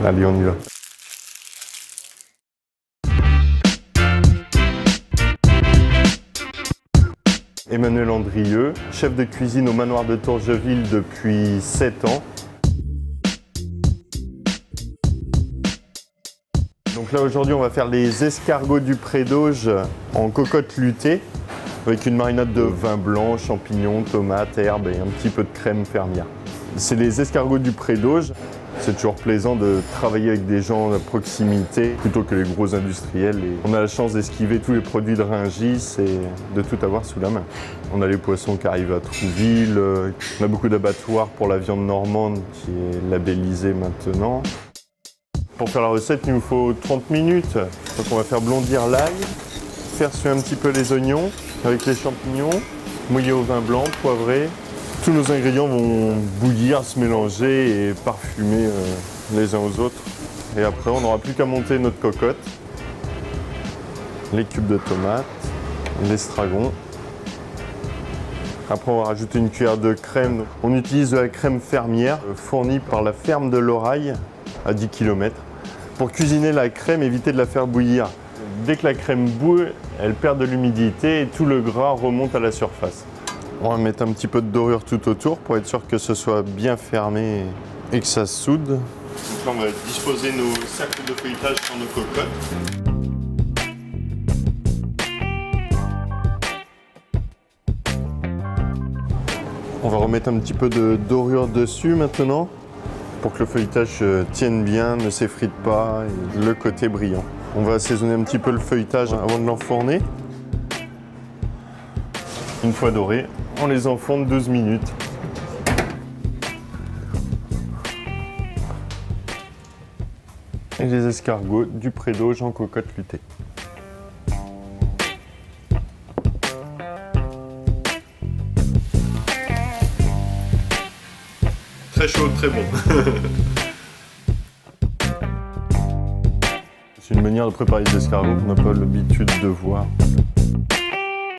Allez, on y va. Emmanuel Andrieux, chef de cuisine au manoir de Tourgeville depuis 7 ans. Donc là aujourd'hui on va faire les escargots du Pré-d'Auge en cocotte luttée avec une marinade de vin blanc, champignons, tomates, herbes et un petit peu de crème fermière. C'est les escargots du Pré-d'Auge. C'est toujours plaisant de travailler avec des gens à proximité plutôt que les gros industriels. Et on a la chance d'esquiver tous les produits de Rungis et de tout avoir sous la main. On a les poissons qui arrivent à Trouville, on a beaucoup d'abattoirs pour la viande normande qui est labellisée maintenant. Pour faire la recette, il nous faut 30 minutes. Donc on va faire blondir l'ail, faire suer un petit peu les oignons avec les champignons, mouiller au vin blanc, poivrer. Tous nos ingrédients vont bouillir, se mélanger et parfumer les uns aux autres. Et après, on n'aura plus qu'à monter notre cocotte, les cubes de tomates, l'estragon. Après, on va rajouter une cuillère de crème. On utilise de la crème fermière fournie par la ferme de l'Oraille à 10 km. Pour cuisiner la crème, évitez de la faire bouillir. Dès que la crème bout, elle perd de l'humidité et tout le gras remonte à la surface. On va mettre un petit peu de dorure tout autour pour être sûr que ce soit bien fermé et que ça soude. Donc là, on va disposer nos cercles de feuilletage sur nos cocottes. On va remettre un petit peu de dorure dessus maintenant pour que le feuilletage tienne bien, ne s'effrite pas et le côté brillant. On va assaisonner un petit peu le feuilletage avant de l'enfourner. Une fois doré, on les enfourne 12 minutes. Et les escargots du Pré-d'Auge en cocotte luttée. Très chaud, très bon. C'est une manière de préparer les escargots qu'on n'a pas l'habitude de voir.